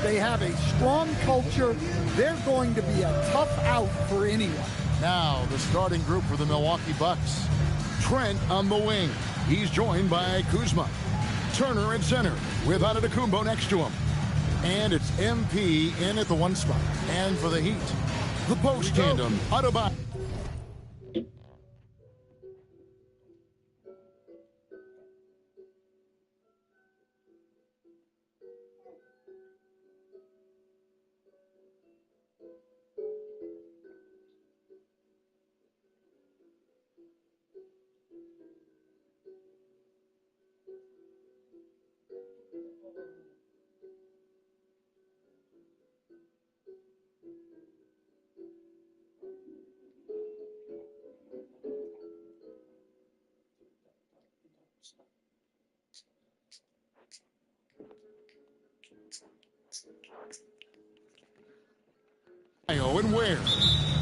They have a strong culture. They're going to be a tough out for anyone. Now, the starting group for the Milwaukee Bucks. Trent on the wing. He's joined by Kuzma. Turner at center with Antetokounmpo next to him. And it's MP in at the one spot. And for the Heat, the post tandem, Adebayo. And where?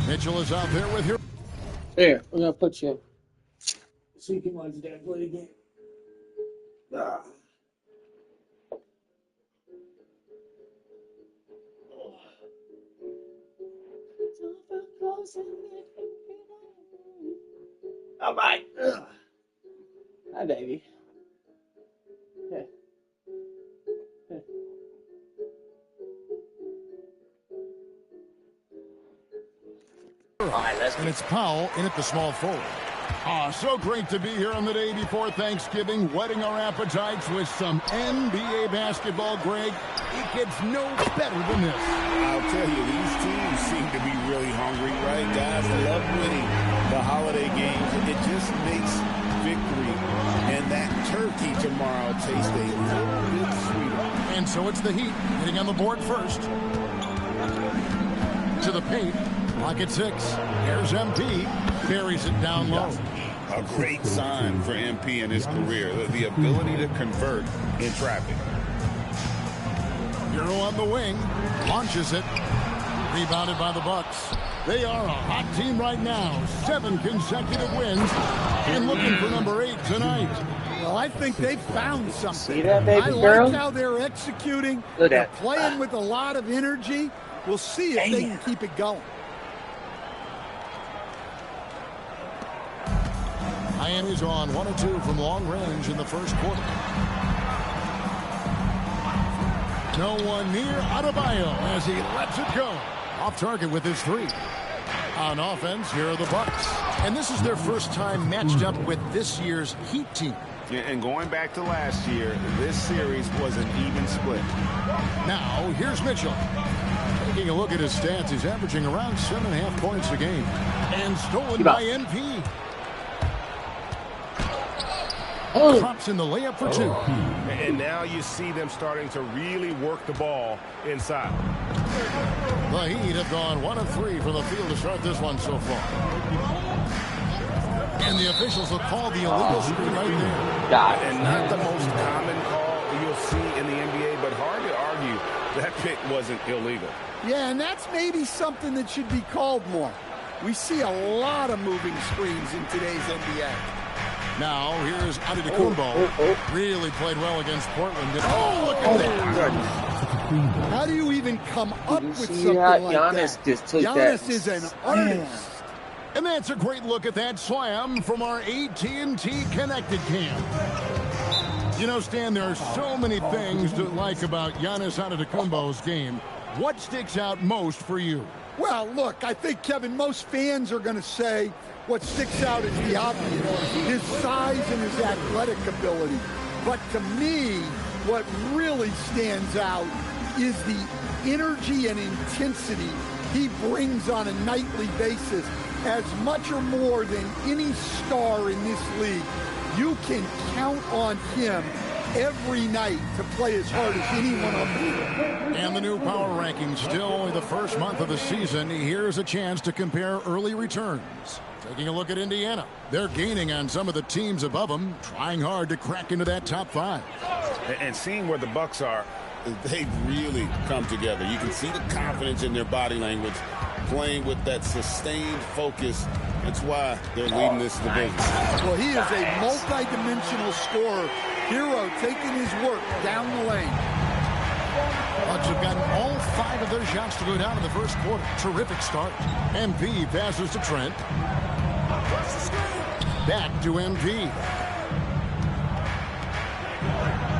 Mitchell is out there with her. Here, we're gonna put you. So you can watch that play again. Ah. All right. Hi, baby. Hey. Hey. All right, let's And it's Powell in at the small forward. So great to be here on the day before Thanksgiving, whetting our appetites with some NBA basketball, Greg. It gets no better than this. I'll tell you, these teams seem to be really hungry, right? Guys love winning the holiday games. It just makes victory and that turkey tomorrow taste a little bit sweeter. And so it's the Heat getting on the board first. To the paint. Pocket six. Here's MP. Buries it down low. A great sign for MP in his career. The ability to convert in traffic. Hero on the wing. Launches it. Rebounded by the Bucks. They are a hot team right now. 7 consecutive wins. And looking for number 8 tonight. Well, I think they've found something. See that, baby I girl? like how they're executing. Look They're at that. playing with a lot of energy. We'll see if they can keep it going. Miami's on 1 of 2 from long range in the first quarter. No one near Adebayo as he lets it go. Off target with his 3. On offense, here are the Bucks. And this is their first time matched up with this year's Heat team. Yeah, and going back to last year, this series was an even split. Now, here's Mitchell. Taking a look at his stats, he's averaging around 7.5 points a game. And stolen by NP. Drops in the layup for 2. And now you see them starting to really work the ball inside. The Heat have gone 1 of 3 from the field to start this one so far. And the officials will call the illegal screen right there. Got it. And not the most common call you'll see in the NBA, but hard to argue that pick wasn't illegal. Yeah, and that's maybe something that should be called more. We see a lot of moving screens in today's NBA. Now, here's Antetokounmpo. Really played well against Portland. Look at that. How do you even come up with see something how like Giannis that? just took Giannis that? is an artist. And that's a great look at that slam from our AT&T Connected Cam. You know, Stan, there are so many things to like about Giannis Antetokounmpo's game. What sticks out most for you? Well, look, I think, Kevin, most fans are going to say what sticks out is the obvious, his size and his athletic ability. But to me, what really stands out is the energy and intensity he brings on a nightly basis, as much or more than any star in this league. You can count on him every night to play as hard as anyone on the field. And the new power rankings, still only the first month of the season. Here's a chance to compare early returns. Taking a look at Indiana. They're gaining on some of the teams above them, trying hard to crack into that top 5. And seeing where the Bucks are, they've really come together. You can see the confidence in their body language, playing with that sustained focus. That's why they're leading this division. Well, he is a multi-dimensional scorer. Hero taking his work down the lane. Bucks have gotten other shots to go down in the first quarter. Terrific start. MP passes to Trent. Back to MP.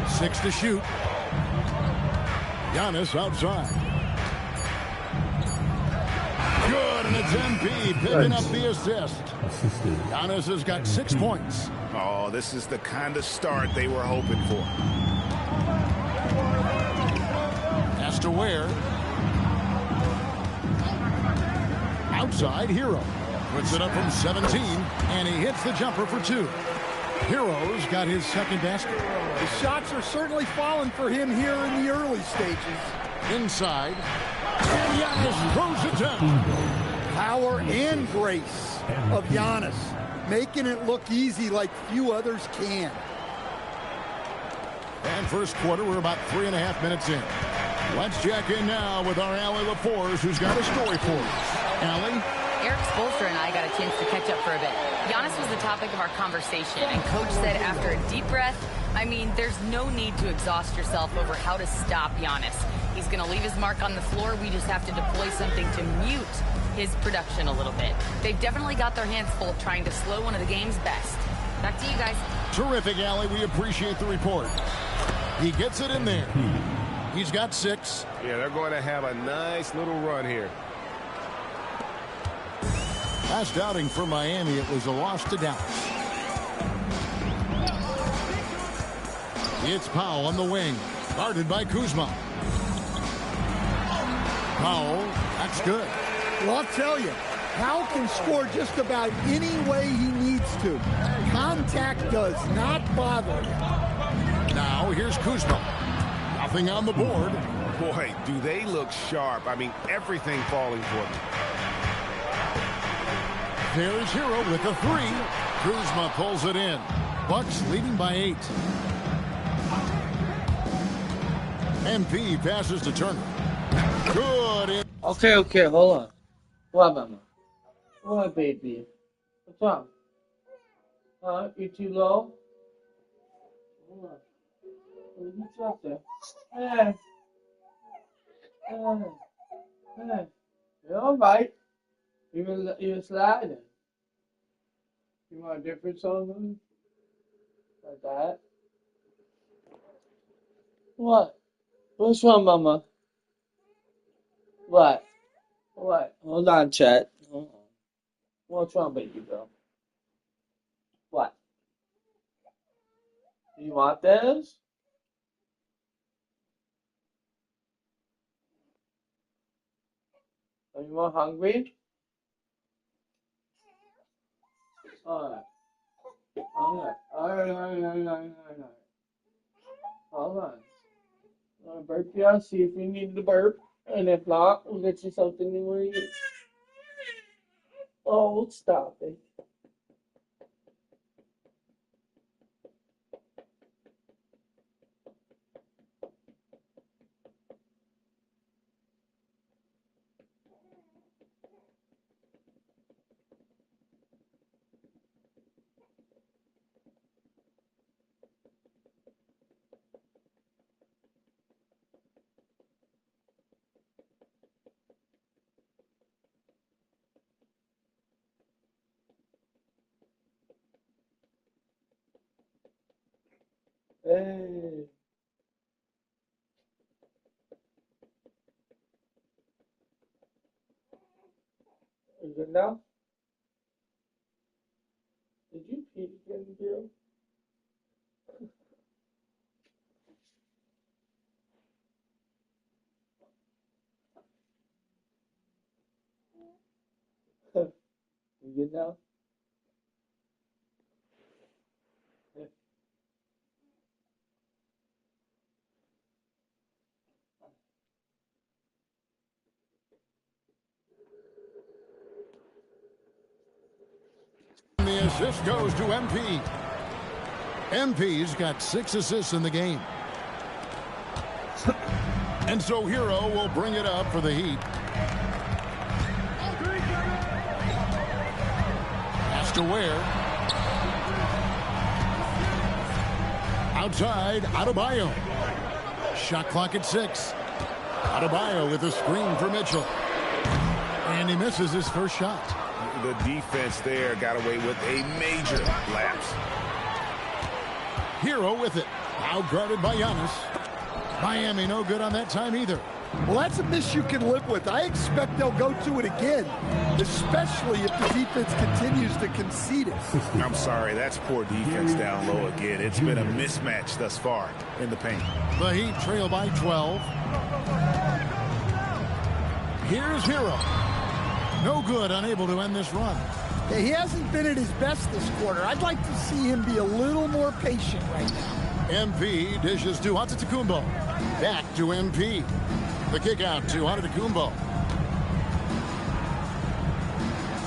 6 to shoot. Giannis outside. Good, and it's MP picking up the assist. Giannis has got 6 points. Oh, this is the kind of start they were hoping for. Has to wear. Outside, Hero. Puts it up from 17, and he hits the jumper for 2. Hero's got his second basket. The shots are certainly falling for him here in the early stages. Inside, and Giannis throws it down. Power and grace of Giannis, making it look easy like few others can. And first quarter, we're about 3.5 minutes in. Let's check in now with our Allie LaForce, who's got a story for us. Allie? Eric Spoelstra and I got a chance to catch up for a bit. Giannis was the topic of our conversation, and Coach said after a deep breath, I mean, there's no need to exhaust yourself over how to stop Giannis. He's going to leave his mark on the floor. We just have to deploy something to mute his production a little bit. They've definitely got their hands full trying to slow one of the game's best. Back to you guys. Terrific, Allie. We appreciate the report. He gets it in there. He's got 6. Yeah, they're going to have a nice little run here. Last outing for Miami, it was a loss to Dallas. It's Powell on the wing, guarded by Kuzma. Powell, that's good. Well, I'll tell you, Powell can score just about any way he needs to. Contact does not bother him. Now here's Kuzma. Nothing on the board. Boy, do they look sharp. I mean, everything falling for them. There's Hero with the 3. Kuzma pulls it in. Bucks leading by 8. MP passes to Turner. Good. Okay, hold on. What, mama? What, baby? What's wrong? You too low? Hold on. What's up there? Hey. You're all right. You're sliding. You want a different song? Like that? What? What's wrong, mama? What? Hold on, Chet. Hold on. What's wrong, baby girl? What? You want this? Are you more hungry? Alright. Hold on. Burp you, see if you need to burp. And if not, we'll get you something you want to eat. Oh, stop it. Hey. Is it now? Did you pee again, girl? You good now? The assist goes to MP. MP's got 6 assists in the game. And so Hero will bring it up for the Heat. Has to wear. Outside, Adebayo. Shot clock at 6. Adebayo with a screen for Mitchell. And he misses his first shot. The defense there got away with a major lapse. Hero with it. Now guarded by Giannis. Miami no good on that time either. Well, that's a miss you can live with. I expect they'll go to it again, especially if the defense continues to concede it. I'm sorry, that's poor defense down low again. It's been a mismatch thus far in the paint. The Heat trail by 12. Here's Hero. No good, unable to end this run. Yeah, he hasn't been at his best this quarter. I'd like to see him be a little more patient right now. MP dishes to Antetokounmpo. Back to MP. The kick out to Antetokounmpo.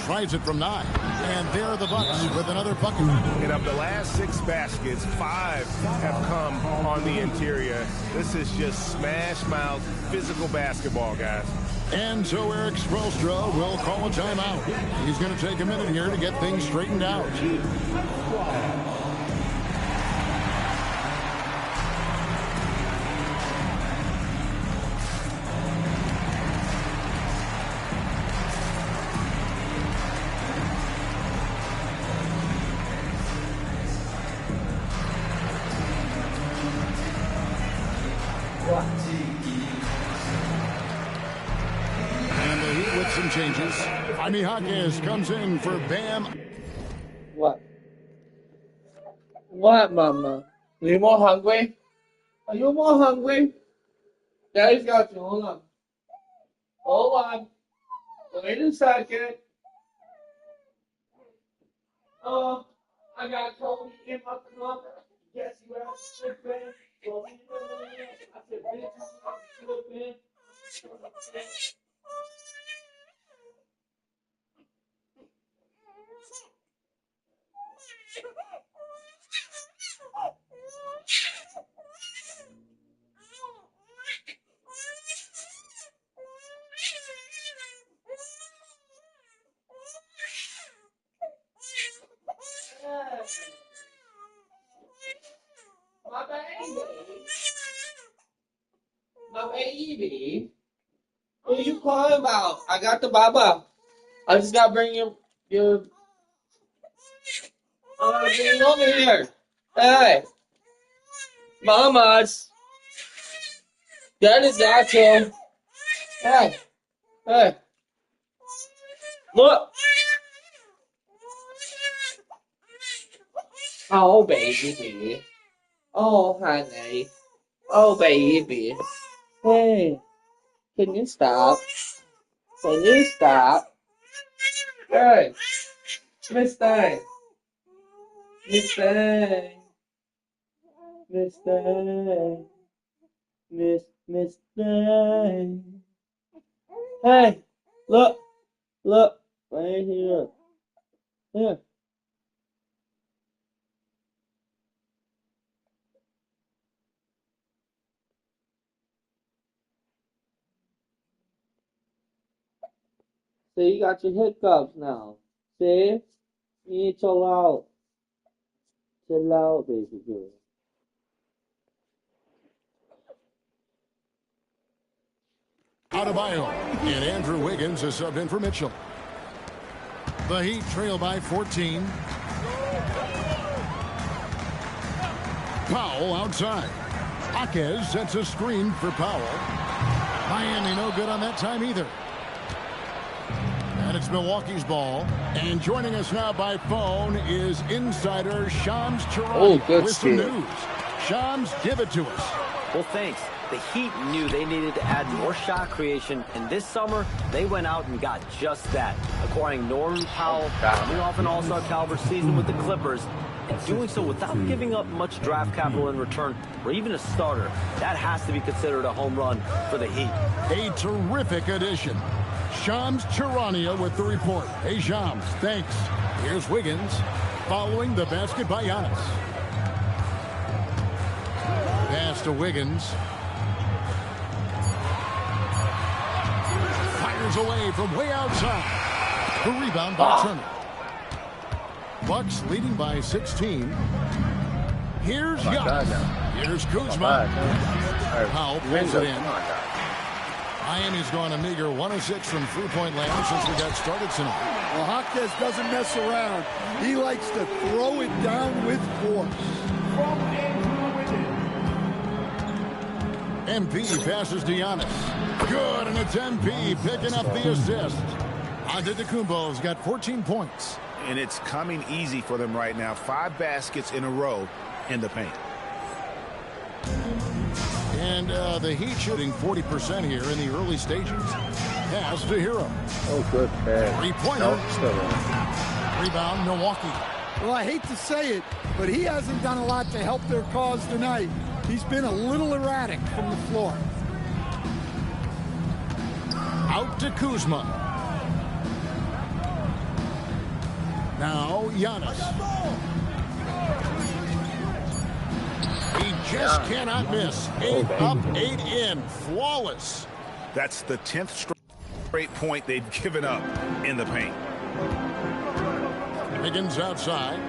Tries it from 9. And there are the Bucks with another bucket. And of the last 6 baskets, 5 have come on the interior. This is just smash mouth physical basketball, guys. And so Eric Spoelstra will call a timeout. He's going to take a minute here to get things straightened out. Some changes. Jaime Jaquez comes in for Bam. What? What, Mama? Are you more hungry? Are you more hungry? Daddy's got you. Hold on. Hold on. Wait a second. Oh, I got Kobe in my cup. Guess you have to slip in. I said, bitch, you have to slip in. My baby. My baby. What are you calling about? I got the baba. I just gotta bring your bring over here. Hey. Mamas. Daddy's got you. Hey. Hey. Look. Oh, baby. Oh, honey. Oh, baby. Hey. Can you stop? Can you stop? Hey. Miss Thang. Miss Thang. Miss Thang. Miss Thang. Hey. Look. Look. Right here. Here. See, you got your hiccups now. See? You need to chill out. Chill out, baby girl. Adebayo. And Andrew Wiggins is subbed in for Mitchell. The Heat trail by 14. Powell outside. Jaquez sets a screen for Powell. Miami no good on that time either. And it's Milwaukee's ball. And joining us now by phone is insider Shams Charania with some news. Shams, give it to us. Well, thanks. The Heat knew they needed to add more shot creation, and this summer, they went out and got just that. Acquiring Norman Powell, coming off an all-star caliber season with the Clippers, and doing so without giving up much draft capital in return, or even a starter. That has to be considered a home run for the Heat. A terrific addition. Shams Charania with the report. Hey, Shams, thanks. Here's Wiggins following the basket by Giannis. Pass to Wiggins. Fires away from way outside. The rebound by Turner. Bucks leading by 16. Here's Giannis. Here's Kuzma. Powell pulls it in. Miami's gone a meager 1 of 6 from three-point land since we got started tonight. Well, Jaquez doesn't mess around. He likes to throw it down with force. MP passes to Giannis. Good, and it's MP picking up the assist. Antetokounmpo's got 14 points. And it's coming easy for them right now. 5 baskets in a row in the paint. And the Heat shooting 40% here in the early stages. Pass to Hero. Oh, good pass. Three-pointer. Rebound, Milwaukee. Well, I hate to say it, but he hasn't done a lot to help their cause tonight. He's been a little erratic from the floor. Out to Kuzma. Now Giannis. He just cannot miss. 8 up, 8 in. Flawless. That's the 10th straight point they've given up in the paint. Higgins outside.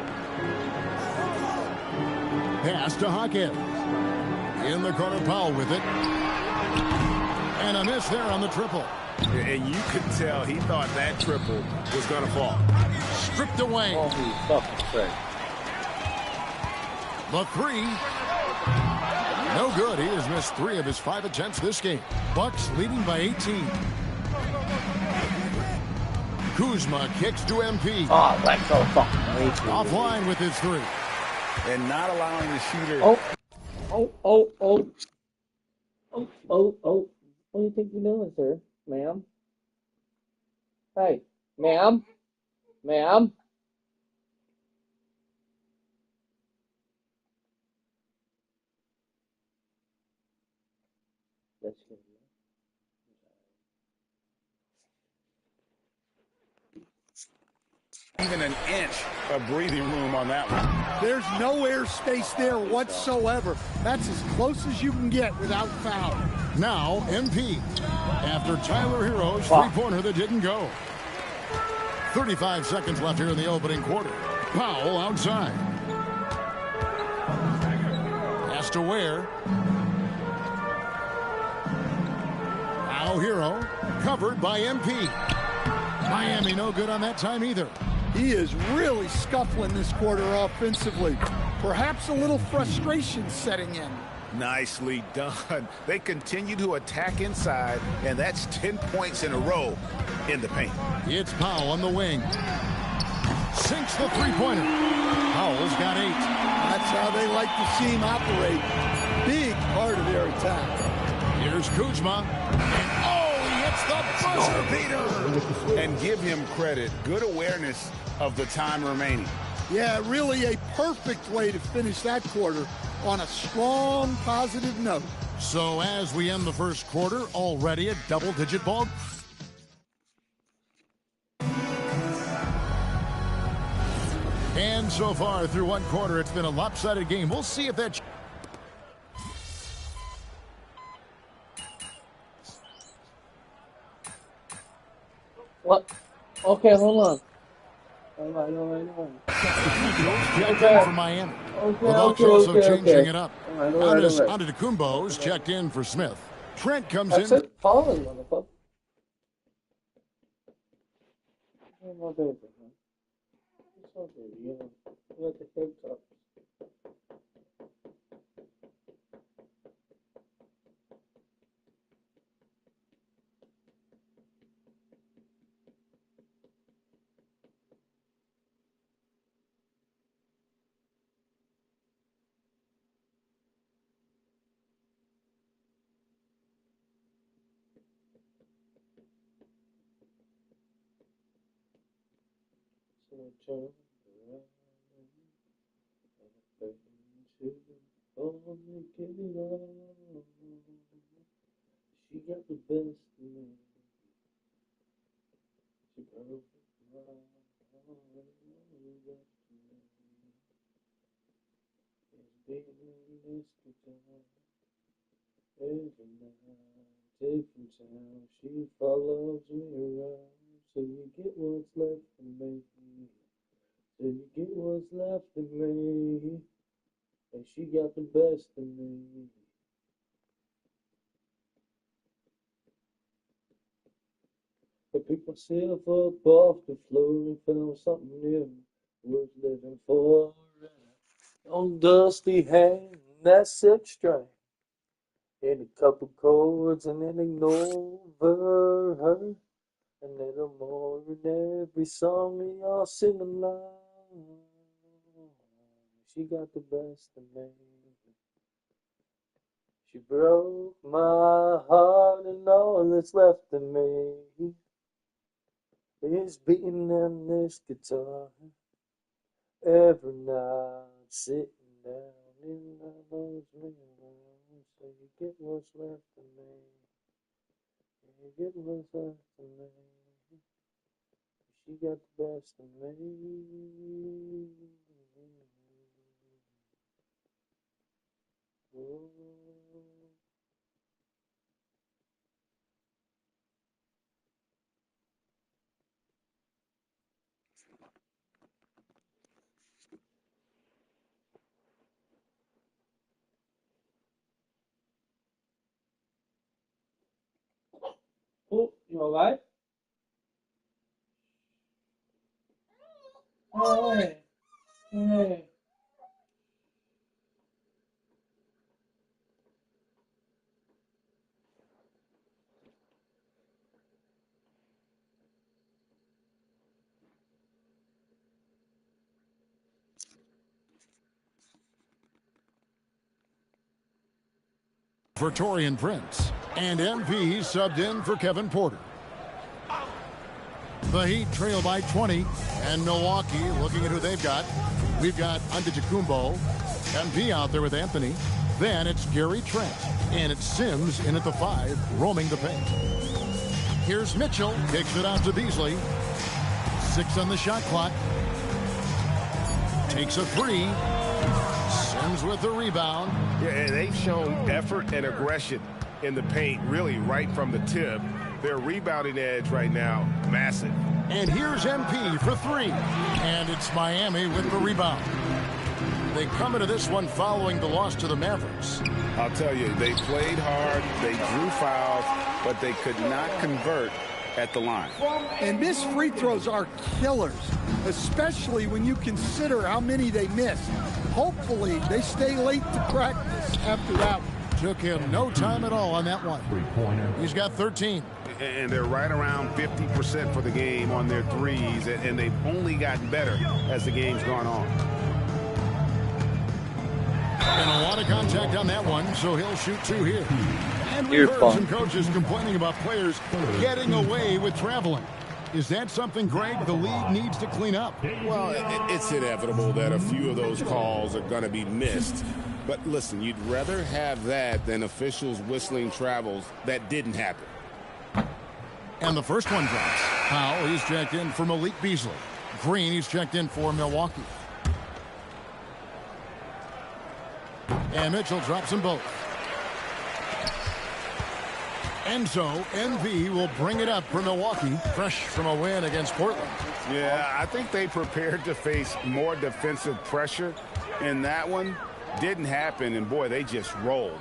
Pass to Hawkins. In the corner, Powell with it. And a miss there on the triple. And you could tell he thought that triple was going to fall. Stripped away. The three. No good. He has missed 3 of his 5 attempts this game. Bucks leading by 18. Kuzma kicks to MP. Oh, that's so fucking Offline with his 3. And not allowing the shooter. What do you think you're doing, sir? Ma'am? Hey, ma'am? Ma'am? That's good. Even an inch of breathing room on that one. There's no air space there whatsoever. That's as close as you can get without foul. Now MP. After Tyler Hero's three-pointer that didn't go. 35 seconds left here in the opening quarter. Powell outside. Pass to Ware. Now Hero. Covered by MP. Miami no good on that time either. He is really scuffling this quarter offensively. Perhaps a little frustration setting in. Nicely done. They continue to attack inside, and that's 10 points in a row in the paint. It's Powell on the wing. Sinks the three-pointer. Powell's got 8. That's how they like to see him operate. Big part of their attack. Here's Kuzma. He hits the buzzer beater. And give him credit. Good awareness of the time remaining. Yeah, really a perfect way to finish that quarter on a strong, positive note. So as we end the first quarter, already a double-digit ball. And so far through one quarter, it's been a lopsided game. We'll see if that... What? Okay, hold on. All right. Checked in for Miami. Also changing it up. Antetokounmpo's checked in for Smith. Trent comes in. That's it. Falling, motherfucker. My baby, man. It's okay, you know. Let the cake up. Turn around and only give it all. She got the best of me. She perfect right. It's been this good time. Every night, different town. She follows me around. So you get what's left of me. So you get what's left of me. And she got the best of me. I picked myself up off the floor and found something new worth living for. On dusty hand, that six string, and a couple chords, and then ignore her. And little more in every song we all sing along. She got the best of me. She broke my heart, and all that's left of me is beating on this guitar every night, sitting down in those memories. So you get what's left of me. You get what's left of me. She got the best of me. Oh. Oh, you alright? Hey, hey. For Torian Prince, and MP subbed in for Kevin Porter. The Heat trail by 20, and Milwaukee looking at who they've got. We've got Antetokounmpo, MP out there with Anthony. Then it's Gary Trent, and it's Sims in at the 5, roaming the paint. Here's Mitchell, kicks it out to Beasley. 6 on the shot clock. Takes a 3. Sims with the rebound. Yeah, and they've shown effort and aggression in the paint, really right from the tip. Their rebounding edge right now, massive. And here's MP for 3. And it's Miami with the rebound. They come into this one following the loss to the Mavericks. I'll tell you, they played hard, they drew fouls, but they could not convert at the line. And missed free throws are killers, especially when you consider how many they missed. Hopefully, they stay late to practice after that one. Took him no time at all on that one. He's got 13. And they're right around 50% for the game on their threes, and they've only gotten better as the game's gone on. And a lot of contact on that one, so he'll shoot 2 here. And we've heard some coaches complaining about players getting away with traveling. Is that something, Greg, the league needs to clean up? Well, it's inevitable that a few of those calls are going to be missed. But listen, you'd rather have that than officials whistling travels that didn't happen. And the first one drops. Powell, he's checked in for Malik Beasley. Green, he's checked in for Milwaukee. And Mitchell drops them both. And so, MV will bring it up for Milwaukee, fresh from a win against Portland. Yeah, I think they prepared to face more defensive pressure, and that one didn't happen, and boy, they just rolled.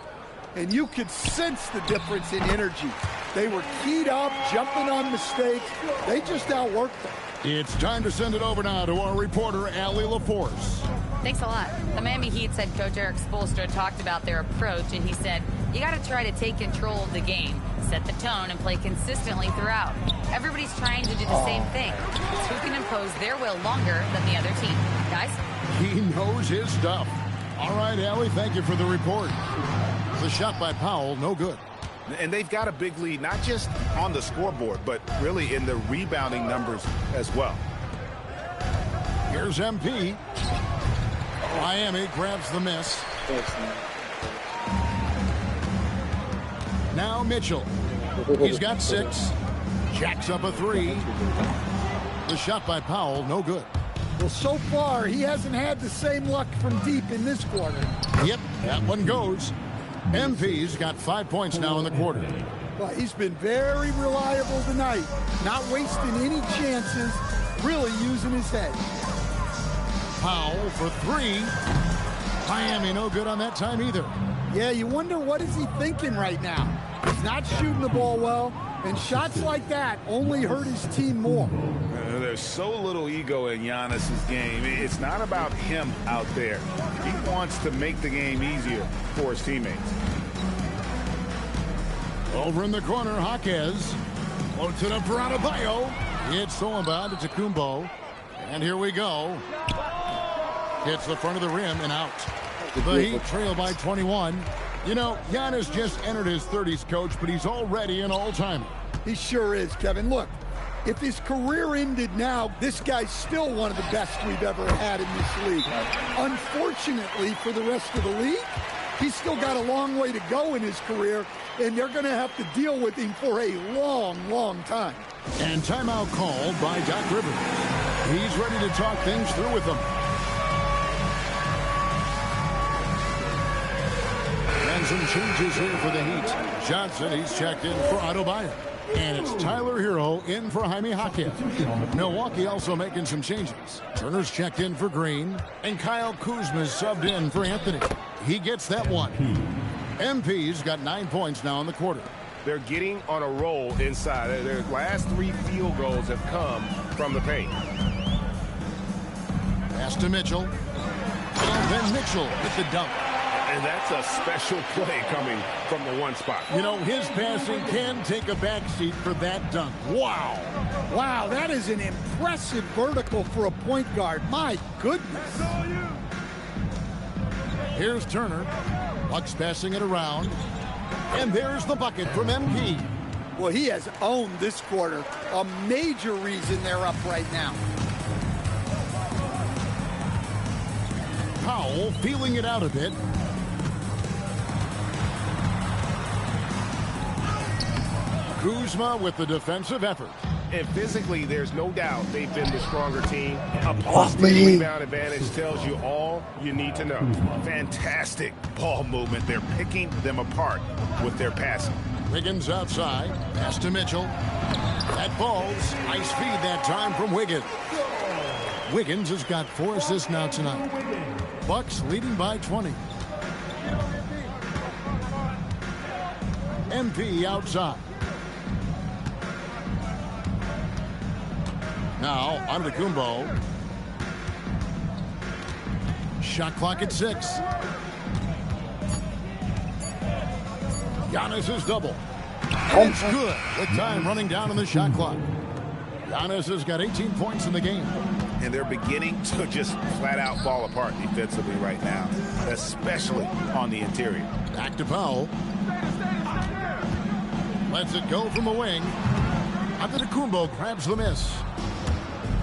And you could sense the difference in energy. They were keyed up, jumping on mistakes. They just outworked them. It's time to send it over now to our reporter, Allie LaForce. Thanks a lot. The Miami Heat's head coach Eric Spoelstra talked about their approach, and he said, you got to try to take control of the game, set the tone, and play consistently throughout. Everybody's trying to do the same thing. It's who can impose their will longer than the other team. Guys? He knows his stuff. All right, Allie, thank you for the report. The shot by Powell, no good. And they've got a big lead, not just on the scoreboard, but really in the rebounding numbers as well. Here's MP. Miami grabs the miss. Now Mitchell. He's got 6. Jacks up a 3. The shot by Powell, no good. Well, so far, he hasn't had the same luck from deep in this quarter. Yep, that one goes. MP's got 5 points now in the quarter. Well, he's been very reliable tonight. Not wasting any chances, really using his head. Powell for 3. Miami no good on that time either. Yeah, you wonder what is he thinking right now. He's not shooting the ball well. And shots like that only hurt his team more. There's so little ego in Giannis's game. It's not about him out there. He wants to make the game easier for his teammates. Over in the corner, Jaquez. Floats it up for Adebayo. It's stolen by Antetokounmpo. And here we go. Hits the front of the rim and out. The Heat trail by 21. You know, Giannis just entered his 30s, Coach, but he's already an all-timer. He sure is, Kevin. Look, if his career ended now, this guy's still one of the best we've ever had in this league. Unfortunately for the rest of the league, he's still got a long way to go in his career, and they're going to have to deal with him for a long, long time. And timeout called by Doc Rivers. He's ready to talk things through with them. And some changes here for the Heat. Johnson, he's checked in for Adebayo. And it's Tyler Hero in for Jaime Jaquez. Milwaukee also making some changes. Turner's checked in for Green. And Kyle Kuzma's subbed in for Anthony. He gets that one. MP's got 9 points now in the quarter. They're getting on a roll inside. Their last 3 field goals have come from the paint. Pass to Mitchell. And then Mitchell with the dunk. And that's a special play coming from the one spot. You know, his passing can take a backseat for that dunk. Wow. Wow, that is an impressive vertical for a point guard. My goodness. Here's Turner. Bucks passing it around. And there's the bucket from MP. Well, he has owned this quarter. A major reason they're up right now. Powell feeling it out a bit. Kuzma with the defensive effort. And physically, there's no doubt they've been the stronger team. A positive rebound advantage tells you all you need to know. Fantastic ball movement. They're picking them apart with their passing. Wiggins outside. Pass to Mitchell. That falls. Nice feed that time from Wiggins. Wiggins has got 4 assists now tonight. Bucks leading by 20. MP outside. Now, Antetokounmpo. Shot clock at 6. Giannis is double. And it's good with time running down on the shot clock. Giannis has got 18 points in the game. And they're beginning to just flat out fall apart defensively right now, especially on the interior. Back to Powell. Lets it go from the wing. Antetokounmpo grabs the miss.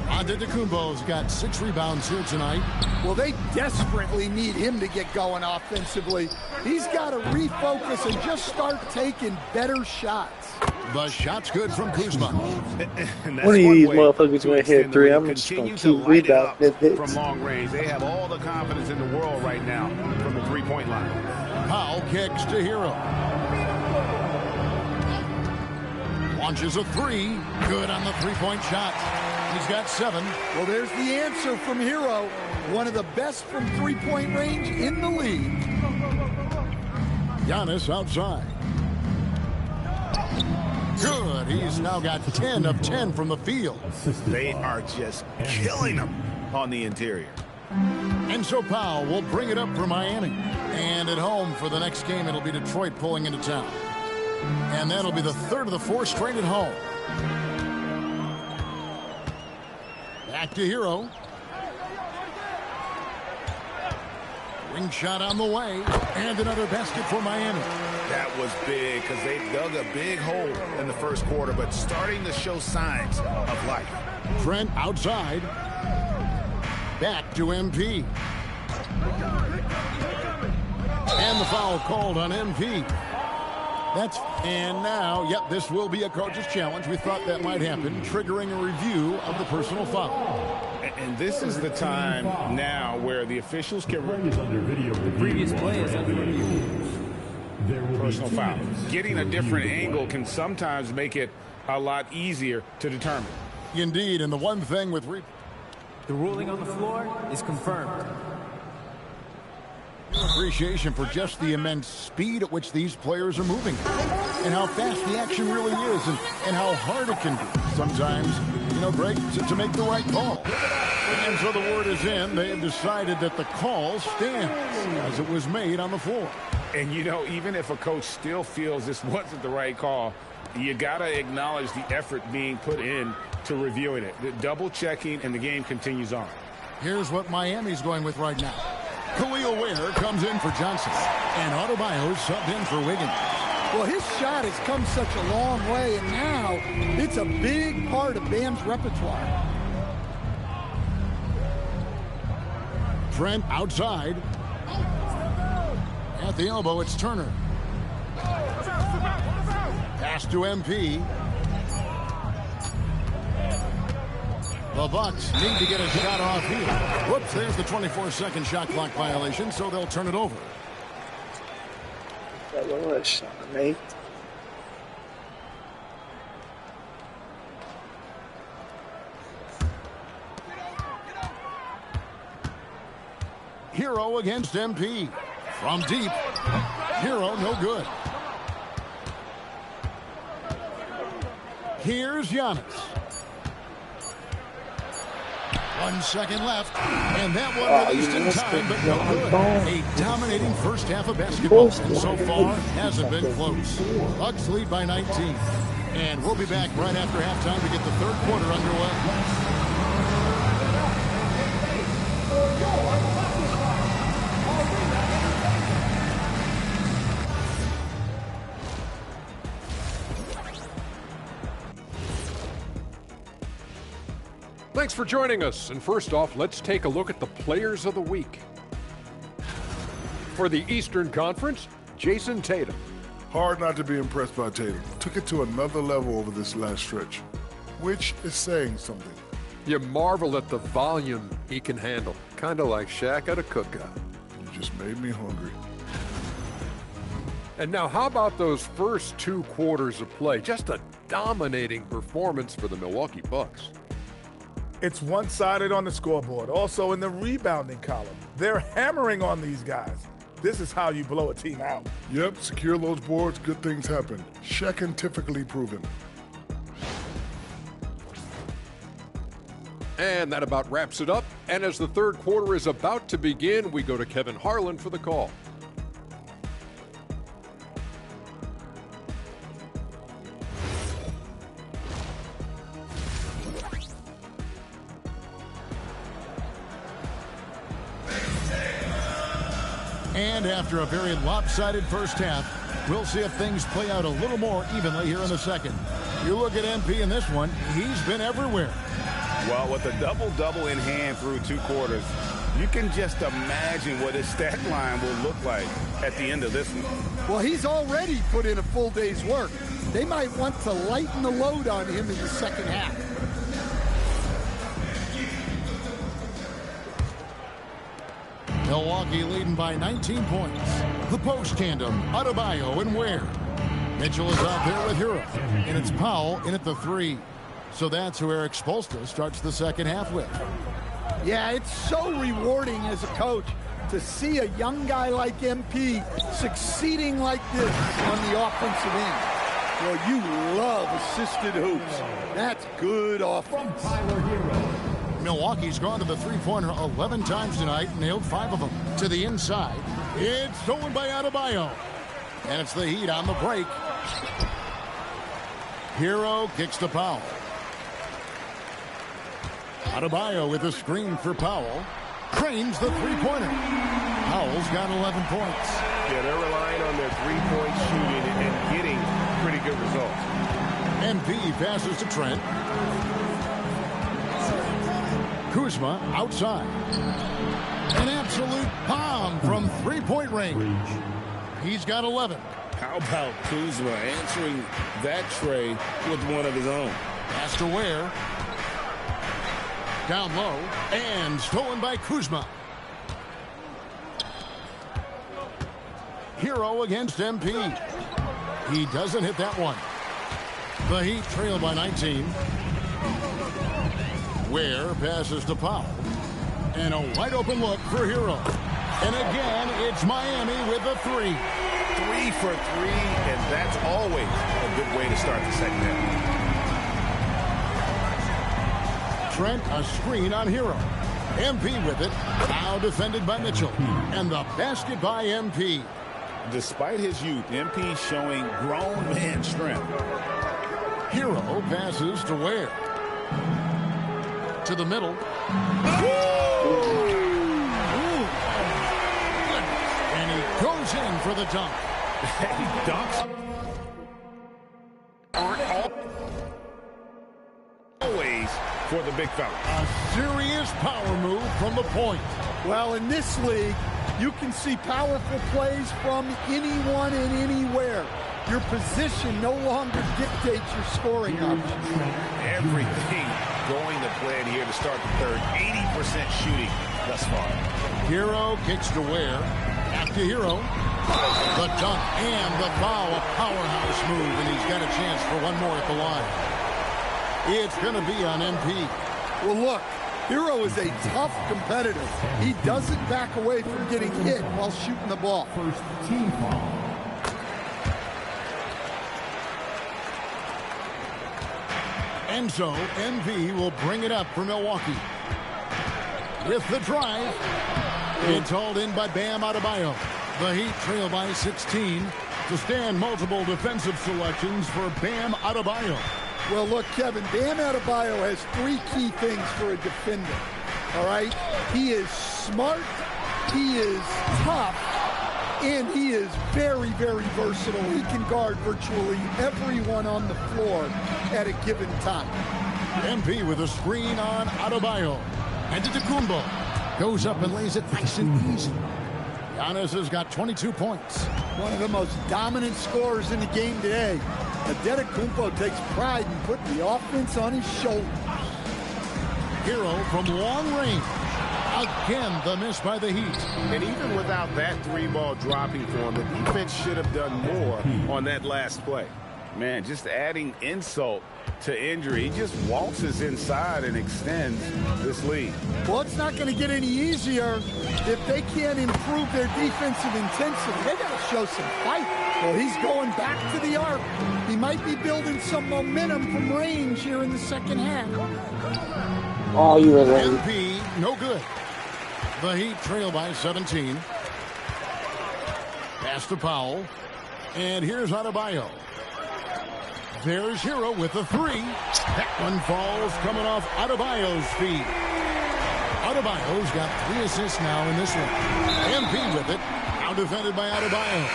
Antetokounmpo's got 6 rebounds here tonight. Well, they desperately need him to get going offensively. He's got to refocus and just start taking better shots. The shot's good from Kuzma. One of these motherfuckers going to hit 3. I'm just going to keep rebound that hits. From long range, they have all the confidence in the world right now from the three-point line. Powell kicks to Hero. Launches a 3. Good on the 3-point shot. He's got 7. Well, there's the answer from Hero. One of the best from 3-point range in the league. Giannis outside. Good. He's now got 10 of 10 from the field. They are just killing them on the interior. And so Powell will bring it up for Miami. And at home for the next game, it'll be Detroit pulling into town. And that'll be the 3rd of the 4 straight at home. Back to Hero. Ring shot on the way. And another basket for Miami. That was big because they dug a big hole in the first quarter, but starting to show signs of life. Trent outside. Back to MP. And the foul called on MP. And now, yep, this will be a coach's challenge. We thought that might happen, triggering a review of the personal foul. And this is the time now where the officials can The previous play is under review. Personal foul. Getting a different angle can sometimes make it a lot easier to determine. Indeed, and the one thing with the ruling on the floor is confirmed. Appreciation for just the immense speed at which these players are moving. and how fast the action really is and how hard it can be sometimes, you know, Greg, to make the right call. And so the word is in. They have decided that the call stands as it was made on the floor. And, you know, even if a coach still feels this wasn't the right call, you got to acknowledge the effort being put in to reviewing it. The double checking, and the game continues on. Here's what Miami's going with right now. Khalil Ware comes in for Johnson, and Adebayo's subbed in for Wiggins. Well, his shot has come such a long way, and now it's a big part of Bam's repertoire. Trent outside. At the elbow, it's Turner. Pass to MP. The Bucks need to get a shot off here. Whoops, there's the 24-second shot clock violation, so they'll turn it over. That was shot, mate. Hero against MP. From deep. Hero no good. Here's Giannis. 1 second left, and that one released in time, but no good. A dominating first half of basketball, and so far hasn't been close. Bucks lead by 19, and we'll be back right after halftime to get the third quarter underway. Thanks for joining us. And first off, let's take a look at the players of the week. For the Eastern Conference, Jason Tatum. Hard not to be impressed by Tatum. Took it to another level over this last stretch, which is saying something. You marvel at the volume he can handle. Kind of like Shaq at a cookout. You just made me hungry. And now how about those first 2 quarters of play? Just a dominating performance for the Milwaukee Bucks. It's one-sided on the scoreboard. Also in the rebounding column. They're hammering on these guys. This is how you blow a team out. Yep, secure those boards, good things happen. Scientifically proven. And that about wraps it up. And as the third quarter is about to begin, we go to Kevin Harlan for the call. And after a very lopsided first half, we'll see if things play out a little more evenly here in the second. You look at MP in this one, he's been everywhere. Well, with a double-double in hand through 2 quarters, you can just imagine what his stat line will look like at the end of this one. Well, he's already put in a full day's work. They might want to lighten the load on him in the second half. Milwaukee leading by 19 points. The post tandem, Adebayo and Ware. Mitchell is out there with Hero, and it's Powell in at the 3. So that's who Eric Spoelstra starts the second half with. Yeah, it's so rewarding as a coach to see a young guy like MP succeeding like this on the offensive end. Well, you love assisted hoops. That's good offense. Milwaukee's gone to the three-pointer 11 times tonight and nailed 5 of them. To the inside, it's stolen by Adebayo. And it's the Heat on the break. Hero kicks to Powell. Adebayo with a screen for Powell. Cranes the three-pointer. Powell's got 11 points. Yeah, they're relying on their three-point shooting and getting pretty good results. MP passes to Trent. Kuzma outside. An absolute bomb from three-point range. He's got 11. How about Kuzma answering that tray with one of his own? Pass to Ware. Down low and stolen by Kuzma. Hero against MP. He doesn't hit that one. The Heat trail by 19. Ware passes to Powell. And a wide open look for Hero. And again, it's Miami with a 3. 3 for 3, and that's always a good way to start the second half. Trent, a screen on Hero. MP with it. Now defended by Mitchell. And the basket by MP. Despite his youth, MP showing grown man strength. Hero passes to Ware. To the middle. And he goes in for the dunk. He dunks. Always for the big fella. A serious power move from the point. Well, in this league, you can see powerful plays from anyone and anywhere. Your position no longer dictates your scoring options. Everything going to plan here to start the third. 80% shooting thus far. Hero kicks to Ware. Back to Hero. The dunk and the foul. A powerhouse move, and he's got a chance for one more at the line. It's going to be on MP. Well, look, Hero is a tough competitor. He doesn't back away from getting hit while shooting the ball. First team foul. And so, MP will bring it up for Milwaukee. With the drive, it's hauled in by Bam Adebayo. The Heat trail by 16 to stand multiple defensive selections for Bam Adebayo. Well, look, Kevin, Bam Adebayo has 3 key things for a defender, all right? He is smart, he is tough, and he is very, very versatile. He can guard virtually everyone on the floor at a given time. MP with a screen on Adebayo. And Antetokounmpo goes up and lays it nice and easy. Giannis has got 22 points. One of the most dominant scorers in the game today. Antetokounmpo takes pride in putting the offense on his shoulders. Hero from long range. Again, the miss by the Heat. And even without that 3-ball dropping for him, the defense should have done more on that last play. Man, just adding insult to injury. He just waltzes inside and extends this lead. Well, it's not going to get any easier if they can't improve their defensive intensity. They got to show some fight. Well, he's going back to the arc. He might be building some momentum from range here in the second half. Oh, you were late. MP, no good. The Heat trail by 17. Pass to Powell. And here's Adebayo. There's Hero with a 3. That one falls coming off Adebayo's feet. Adebayo's got 3 assists now in this one. MP with it. Now defended by Adebayo.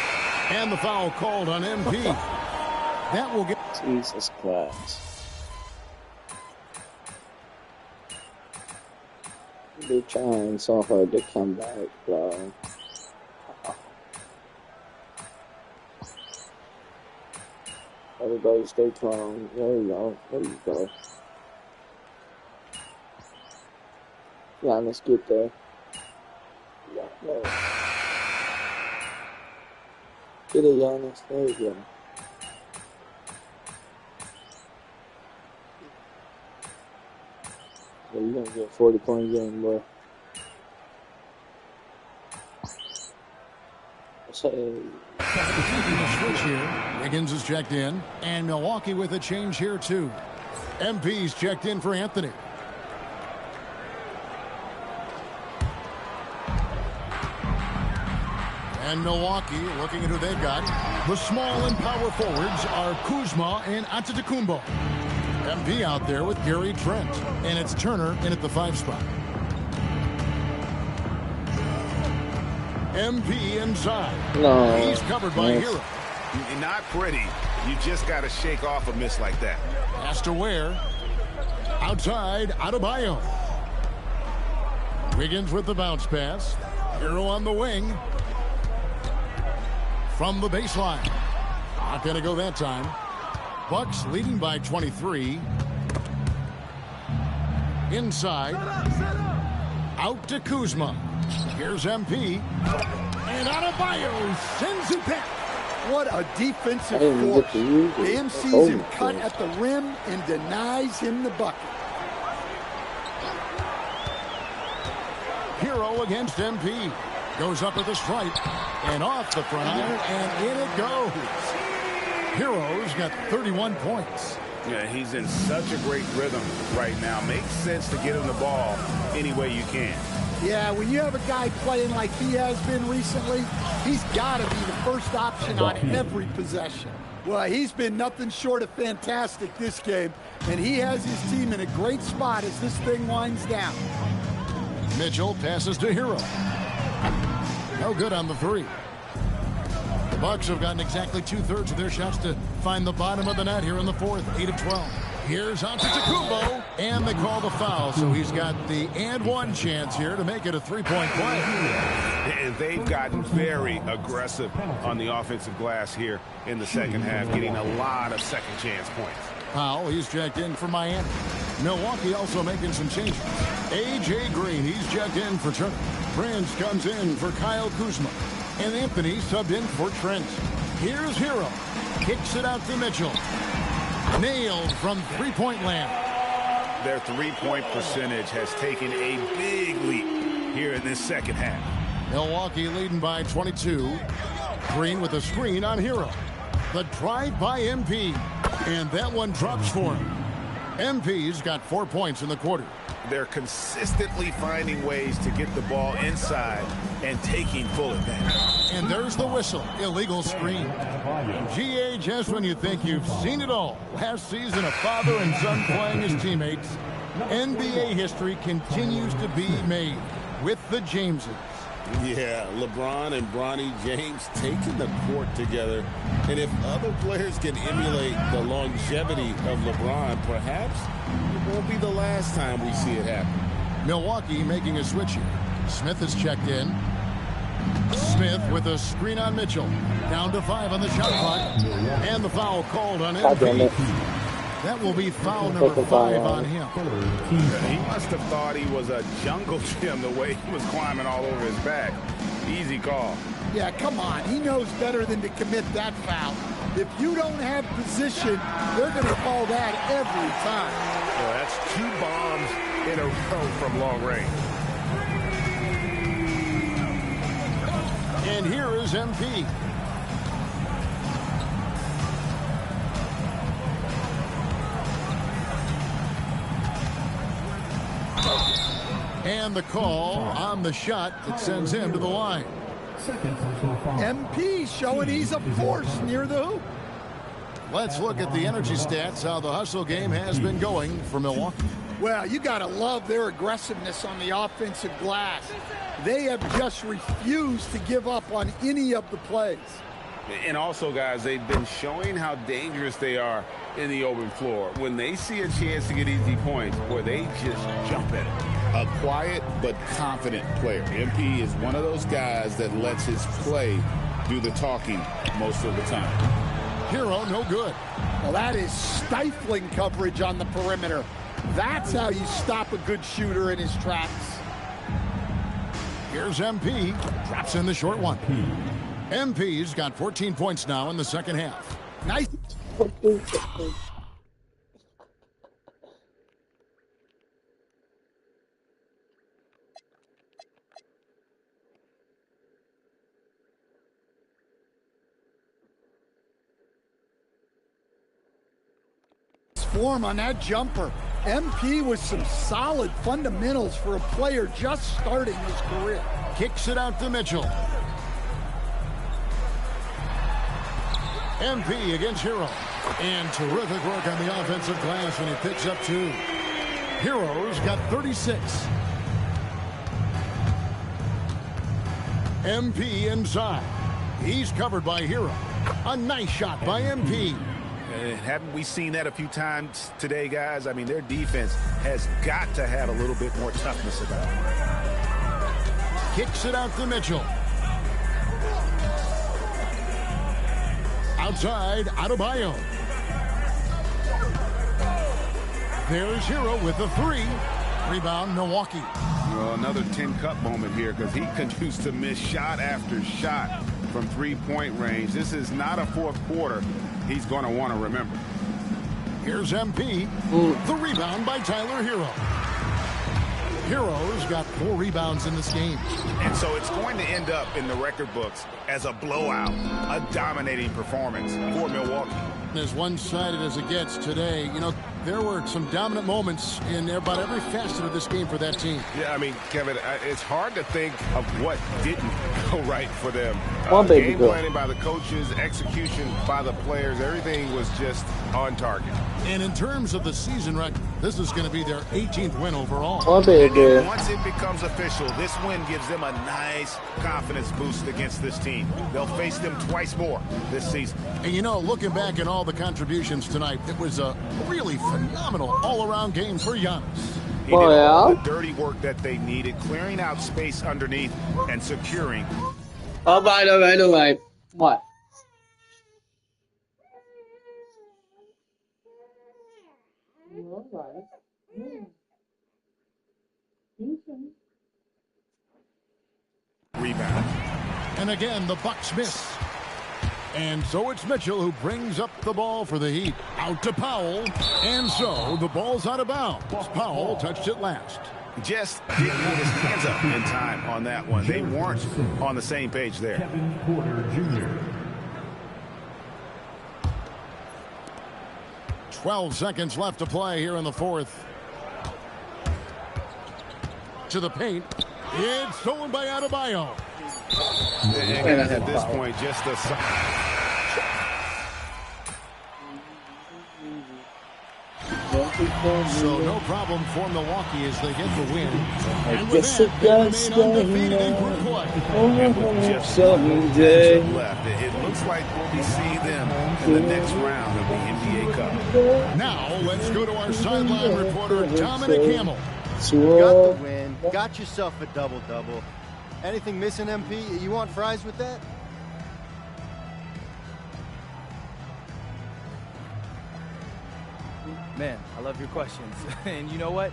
And the foul called on MP. That will get... Jesus Christ. They're trying so hard to come back, bro. Everybody stay calm. There you go. There you go. Giannis, get there. Yeah, no. Get it, Giannis. There you go. Yeah, you're gonna get a 40-point game, boy. Switch here. Wiggins is checked in. And Milwaukee with a change here, too. MP's checked in for Anthony. And Milwaukee, looking at who they've got. The small and power forwards are Kuzma and Antetokounmpo. MP out there with Gary Trent. And it's Turner in at the 5 spot. MP inside. No. He's covered by Hero. Not pretty. You just got to shake off a miss like that. Pass to Ware. Outside, Adebayo. Wiggins with the bounce pass. Hero on the wing. From the baseline. Not going to go that time. Bucks leading by 23. Inside. Out to Kuzma. Here's MP. And Adebayo sends it back. What a defensive force. Bam sees him cut at the rim and denies him the bucket. Hero against MP. Goes up with a strike. And off the front iron, and in it goes. Hero's got 31 points. Yeah, he's in such a great rhythm right now. Makes sense to get him the ball any way you can. Yeah, when you have a guy playing like he has been recently, he's got to be the first option on every possession. Well, he's been nothing short of fantastic this game, and he has his team in a great spot as this thing winds down. Mitchell passes to Hero. No good on the three. The Bucks have gotten exactly 2/3 of their shots to find the bottom of the net here in the fourth, 8 of 12. Here's Antetokounmpo, and they call the foul, so he's got the and one chance here to make it a three-point play. And they've gotten very aggressive on the offensive glass here in the second half, getting a lot of second chance points. Powell, he's checked in for Miami. Milwaukee also making some changes. A.J. Green, he's checked in for Turner. Prince comes in for Kyle Kuzma. And Anthony subbed in for Trent. Here's Hero. Kicks it out to Mitchell. Nailed from three-point land. Their three-point percentage has taken a big leap here in this second half. Milwaukee leading by 22. Green with a screen on Hero. The drive by MP. And that one drops for him. MP's got 4 points in the quarter. They're consistently finding ways to get the ball inside and taking full advantage. And there's the whistle. Illegal screen. GA, just when you think you've seen it all. Last season, a father and son playing as teammates. NBA history continues to be made with the Jameses. Yeah, LeBron and Bronny James taking the court together. And if other players can emulate the longevity of LeBron, perhaps it won't be the last time we see it happen. Milwaukee making a switch here. Smith is checked in. Smith with a screen on Mitchell. Down to 5 on the shot clock. And the foul called on MP. That will be foul number 5 on him. He must have thought he was a jungle gym the way he was climbing all over his back. Easy call. Yeah, come on. He knows better than to commit that foul. If you don't have position, they're going to call that every time. Well, that's 2 bombs in a row from long range. And here is MP. And the call on the shot that sends him to the line. MP showing he's a force near the hoop. Let's look at the energy stats, how the hustle game has been going for Milwaukee. Well, you got to love their aggressiveness on the offensive glass. They have just refused to give up on any of the plays. And also, guys, they've been showing how dangerous they are in the open floor. When they see a chance to get easy points, boy, they just jump at it. A quiet but confident player. MP is one of those guys that lets his play do the talking most of the time. Hero, no good. Well, that is stifling coverage on the perimeter. That's how you stop a good shooter in his tracks. Here's MP. Drops in the short one. MP's got 14 points now in the second half. Nice. Form on that jumper. MP with some solid fundamentals for a player just starting his career. Kicks it out to Mitchell. MP against Hero. And terrific work on the offensive glass when he picks up 2. Hero's got 36. MP inside. He's covered by Hero. A nice shot by MP. Haven't we seen that a few times today, guys? I mean, their defense has got to have a little bit more toughness about it. Kicks it out to Mitchell. Outside, Adebayo. There's Hero with the 3. Rebound, Milwaukee. Well, another 10-cup moment here because he continues to miss shot after shot from three-point range. This is not a fourth quarter he's going to want to remember. Here's MP. The rebound by Tyler Hero. Heroes got 4 rebounds in this game. And so it's going to end up in the record books as a blowout, a dominating performance for Milwaukee. As one-sided as it gets today, you know, there were some dominant moments in about every facet of this game for that team. Yeah, I mean, Kevin, it's hard to think of what didn't go right for them. Game planning by the coaches, execution by the players, everything was just on target. And in terms of the season record, this is going to be their 18th win overall. Once it becomes official, this win gives them a nice confidence boost against this team. They'll face them twice more this season. And you know, looking back at all the contributions tonight, it was a really phenomenal all-around game for Giannis. He did all the dirty work that they needed, clearing out space underneath and securing. All right. What? All right. Rebound. And again, the Bucks miss. And so it's Mitchell who brings up the ball for the Heat. Out to Powell. And so the ball's out of bounds. Powell touched it last. Just didn't get his hands up in time on that one. They weren't on the same page there. Kevin Porter Jr. 12 seconds left to play here in the fourth. To the paint. It's stolen by Adebayo. And at this point, just a... So no problem for Milwaukee as they get the win. I guess it does undefeated in group play. And with just someday left, it looks like we'll be seeing them in the next round of the NBA Cup. Now let's go to our sideline reporter, Dominic Hamill. You got the win. Got yourself a double-double. Anything missing, MP? You want fries with that? Man, I love your questions. And you know what?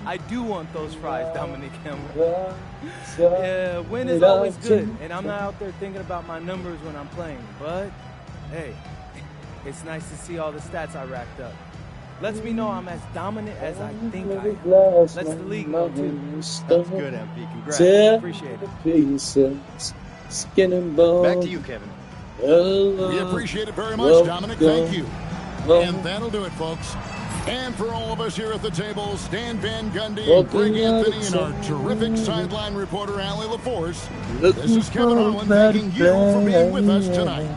I do want those fries, Dominic Hamill. Yeah, win is always good. And I'm not out there thinking about my numbers when I'm playing. But, hey, it's nice to see all the stats I racked up. Lets me know I'm as dominant as I think I am. Lets the league know, too. That's good, MP. Congrats. Appreciate it. Skin and bone. Back to you, Kevin. We appreciate it very much, Dominic. Thank you. And that'll do it, folks. And for all of us here at the table, Stan Van Gundy and Greg Anthony and our terrific sideline reporter, Allie LaForce, this is Kevin Holland thanking you for being with us tonight.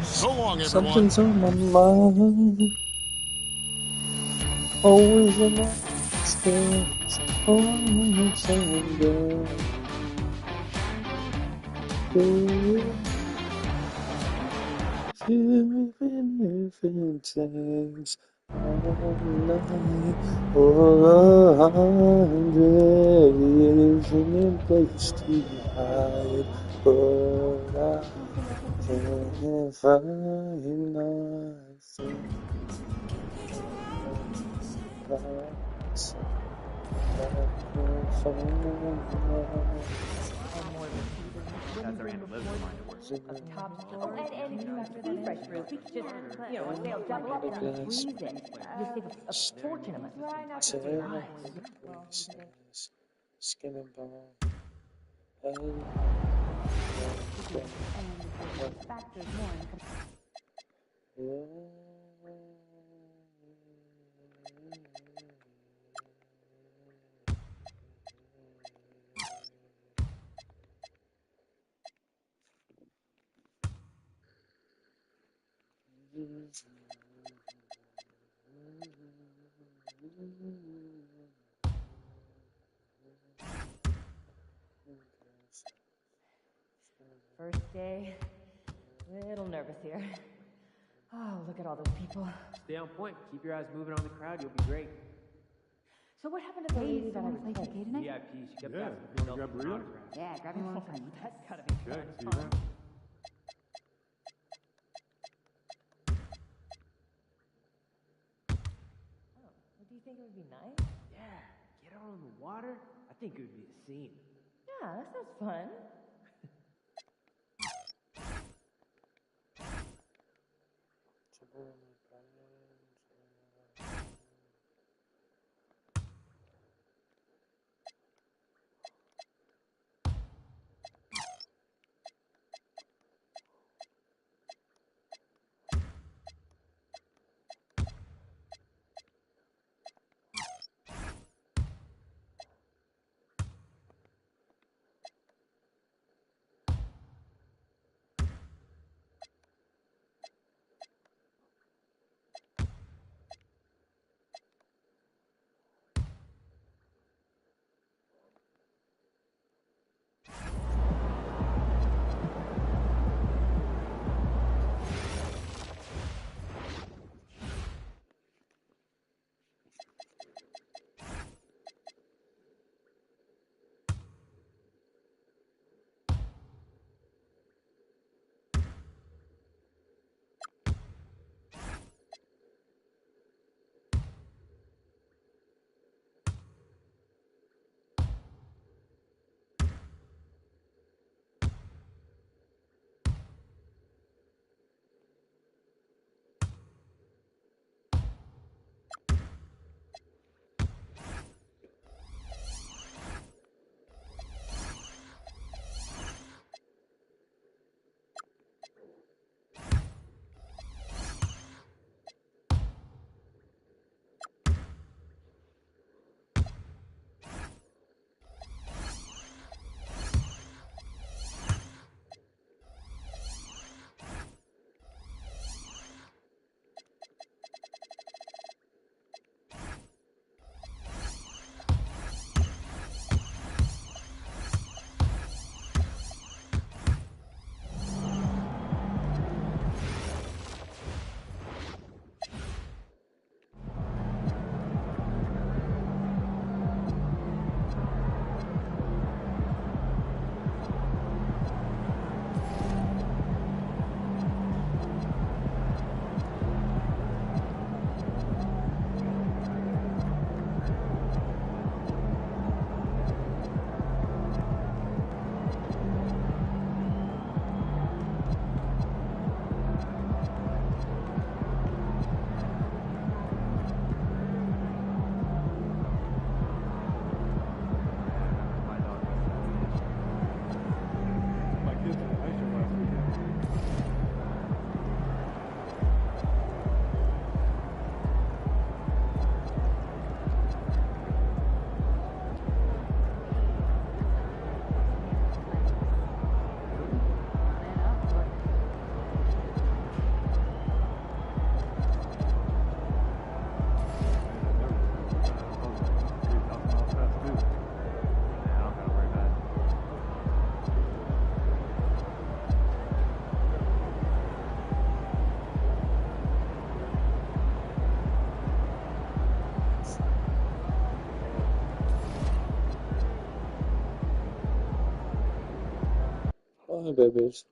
So long, everyone. Something's on my mind. Always in my stairs. Always saying even if it takes all night or 100 years in a place to hide, but I can't find nothing. That's our end. Top store. And if you have to fresh fruit, we could just, you know, they'll double up and freeze it. You save a fortune of money. Skin and bone. First day, a little nervous here. Oh, look at all those people. Stay on point. Keep your eyes moving on the crowd. You'll be great. So what happened to the lady that I was playing with tonight? VIP. She kept Yeah. asking You want to grab a burrito? Yeah, grab me one. That's gotta be Okay, fun. see you then. Do you think it would be nice? Yeah. Get out on the water. I think it would be a scene. Yeah, that sounds fun. Bye, babies.